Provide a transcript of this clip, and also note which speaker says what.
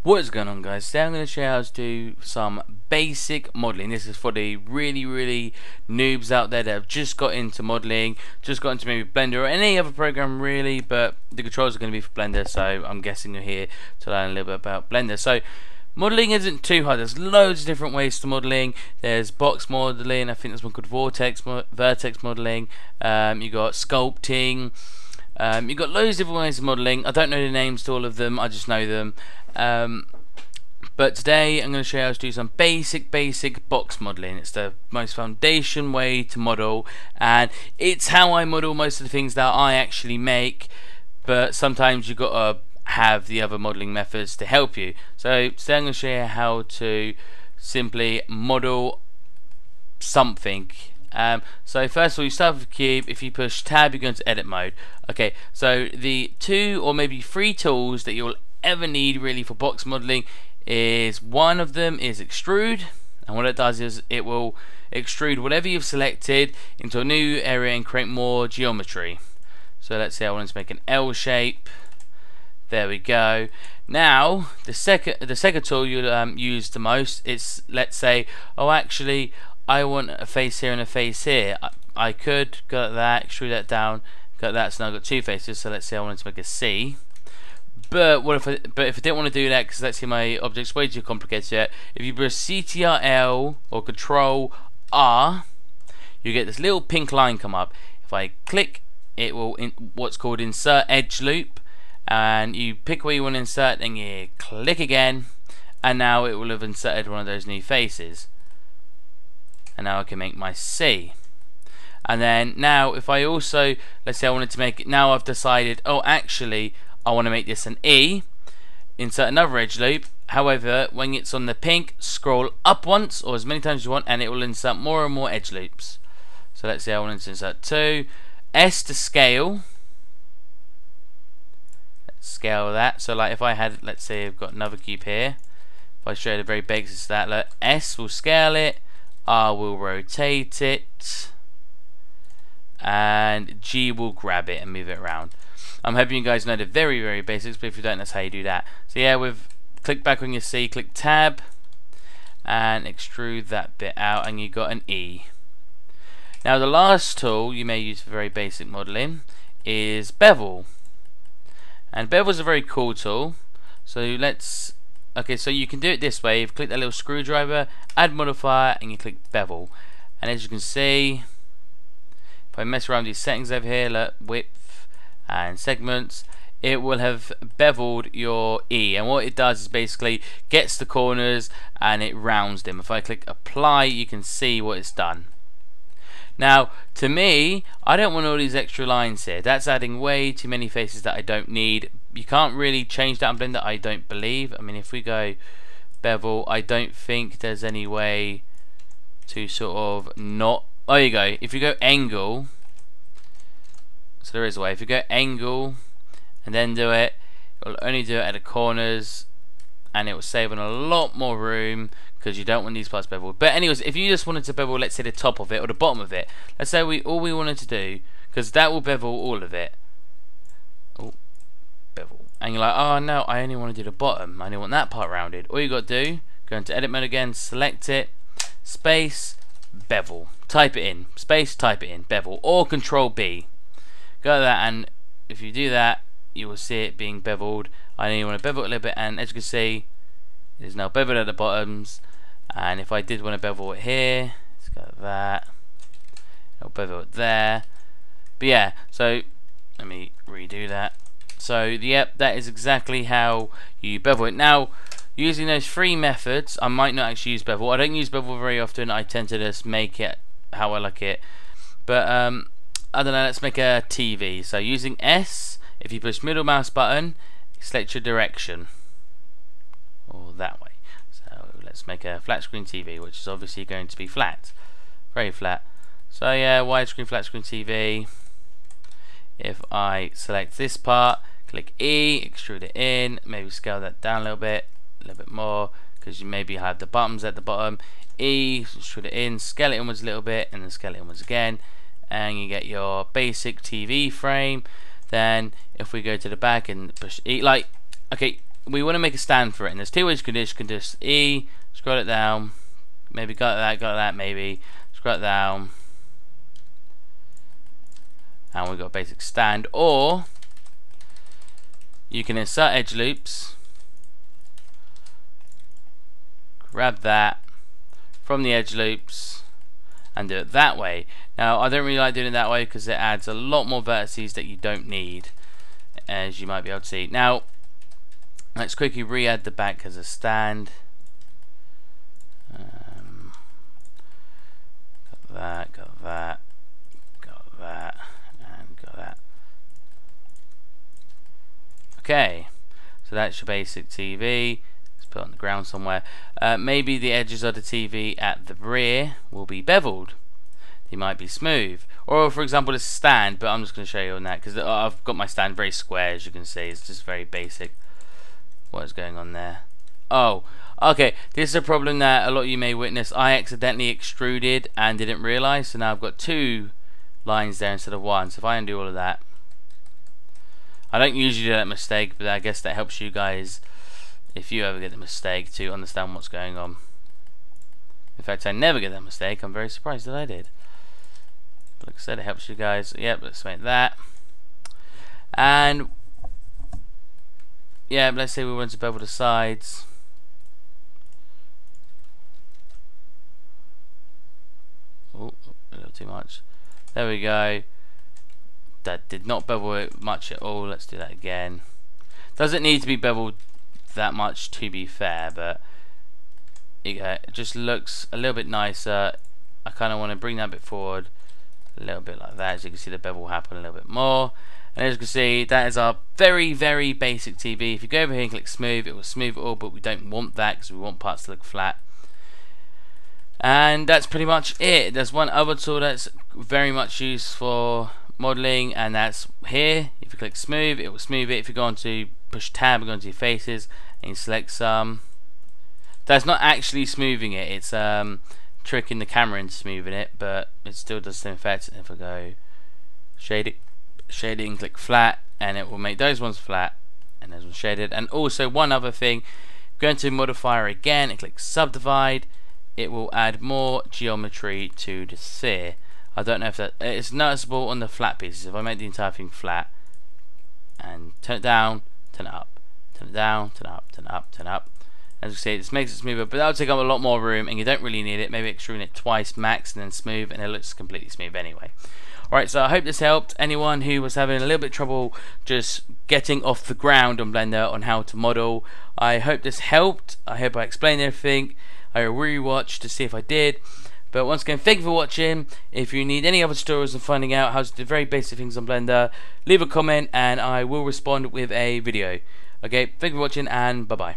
Speaker 1: What is going on, guys? Today I'm going to show you how to do some basic modeling. This is for the really noobs out there that have just got into modeling, just got into maybe Blender or any other program really, but the controls are going to be for Blender, so I'm guessing you're here to learn a little bit about Blender. So modeling isn't too hard. There's loads of different ways to modeling. There's box modeling, I think there's one called vertex modeling, you got sculpting, you've got loads of different ways of modeling. I don't know the names to all of them, I just know them. But today I'm going to show you how to do some basic box modeling. It's the most foundation way to model, and it's how I model most of the things that I actually make, but sometimes you've got to have the other modeling methods to help you. So today I'm going to show you how to simply model something. So first of all, you start with a cube. If you push tab, you go into edit mode. Okay, so the 2 or maybe 3 tools that you'll ever need really for box modeling is, one of them is extrude, and what it does is it will extrude whatever you've selected into a new area and create more geometry. So let's say I wanted to make an L shape. There we go. Now the second tool you'll use the most is, let's say, oh actually I want a face here and a face here. I could go like that, extrude that down, go like that, so now I've got 2 faces. So let's say I wanted to make a C. But if I didn't want to do that, because let's see, my object's way too complicated yet. If you press CTRL or Control R, you get this little pink line come up. If I click, it will what's called insert edge loop, and you pick where you want to insert, and you click again, and now it will have inserted one of those new faces. And now I can make my C. And then now if I also, let's say I wanted to make it, now I've decided, oh actually I want to make this an E, insert another edge loop. However, when it's on the pink, scroll up once or as many times as you want, and it will insert more and more edge loops. So let's say I want to insert 2. S to scale. Let's scale that. So like if I had, let's say I've got another cube here, if I show you the very basics of that, look, S will scale it, R will rotate it, and G will grab it and move it around. I'm hoping you guys know the very basics, but if you don't, that's how you do that. So yeah, click back on your C, click tab, and extrude that bit out, and you got an E. Now the last tool you may use for very basic modeling is bevel, and bevel is a very cool tool. So so you can do it this way. You've clicked that little screwdriver, add modifier, and you click bevel, and as you can see, if I mess around with these settings over here, look, width and segments, it will have beveled your E, and what it does is basically gets the corners and it rounds them. If I click apply, you can see what it's done. Now to me, I don't want all these extra lines here. That's adding way too many faces that I don't need. You can't really change that in Blender, I don't believe. I mean, if we go bevel, I don't think there's any way to sort of not. Oh, there you go. If you go angle, so there is a way. If you go angle and then do it, it'll only do it at the corners, and it will save on a lot more room because you don't want these parts beveled. But anyways, if you just wanted to bevel, let's say the top of it or the bottom of it, let's say all we wanted to do, because that will bevel all of it. Oh, bevel. And you're like, oh no, I only want to do the bottom. I only want that part rounded. All you got to do, go into edit mode again, select it, space, bevel. Type it in, space, type it in, bevel, or Control B. Go to that, and if you do that, you will see it being beveled. I only want to bevel it a little bit, and as you can see, it is now beveled at the bottoms. And if I did want to bevel it here, let's go to that. I'll bevel it there. But yeah, so let me redo that. So yep, that is exactly how you bevel it. Now, using those 3 methods, I might not actually use bevel. I don't use bevel very often. I tend to just make it how I like it. But I don't know, let's make a TV. So using S, if you push middle mouse button, select your direction, or that way. So let's make a flat screen TV, which is obviously going to be flat, very flat. So yeah, widescreen flat screen TV. If I select this part, click E, extrude it in, maybe scale that down a little bit more, because you maybe have the buttons at the bottom. E, extrude it in, scale it inwards a little bit, and then scale it inwards again, and you get your basic TV frame. Then if we go to the back and push E, like, okay, we want to make a stand for it, and there's two ways you can just E, scroll it down, maybe got that, maybe scroll it down, and we've got a basic stand. Or you can insert edge loops, grab that from the edge loops, and do it that way. Now I don't really like doing it that way because it adds a lot more vertices that you don't need, as you might be able to see. Now let's quickly re-add the back as a stand. Got that, and got that. Okay, so that's your basic TV. Let's put it on the ground somewhere. Maybe the edges of the TV at the rear will be beveled. They might be smooth. Or for example this stand, but I'm just going to show you on that because I've got my stand very square, as you can see. It's just very basic. What is going on there? Oh, okay, this is a problem that a lot of you may witness. I accidentally extruded and didn't realize, so now I've got two lines there instead of one. So if I undo all of that, I don't usually do that mistake, but I guess that helps you guys if you ever get the mistake to understand what's going on. In fact, I never get that mistake. I'm very surprised that I did. But like I said, it helps you guys. Yep, let's make that. And yeah, let's say we want to bevel the sides. Oh, a little too much. There we go. That did not bevel it much at all. Let's do that again. Doesn't need to be beveled that much, to be fair, but it just looks a little bit nicer. I kind of want to bring that bit forward a little bit like that, as you can see the bevel will happen a little bit more. And as you can see, that is our very, very basic TV. If you go over here and click smooth, it will smooth it all, but we don't want that because we want parts to look flat. And that's pretty much it. There's one other tool that's very much used for modeling, and that's here. If you click smooth, it will smooth it. If you go on to push tab and go into your faces and you select some, that's not actually smoothing it, it's tricking the camera into smoothing it, but it still does the same effect. If I go shading, click flat, and it will make those ones flat and those ones shaded. And also one other thing, go into modifier again and click subdivide. It will add more geometry to the sphere. I don't know if that it's noticeable on the flat pieces. If I make the entire thing flat and turn it down, turn it up, turn it down, turn it up, turn it up, turn it up, as you see, this makes it smoother, but that will take up a lot more room and you don't really need it. Maybe extrude it twice max and then smooth, and it looks completely smooth anyway. Alright, so I hope this helped anyone who was having a little bit of trouble just getting off the ground on Blender on how to model. I hope this helped. I hope I explained everything. I will rewatch to see if I did. But once again, thank you for watching. If you need any other tutorials and finding out how to do very basic things on Blender, leave a comment and I will respond with a video. Okay, thank you for watching and bye bye.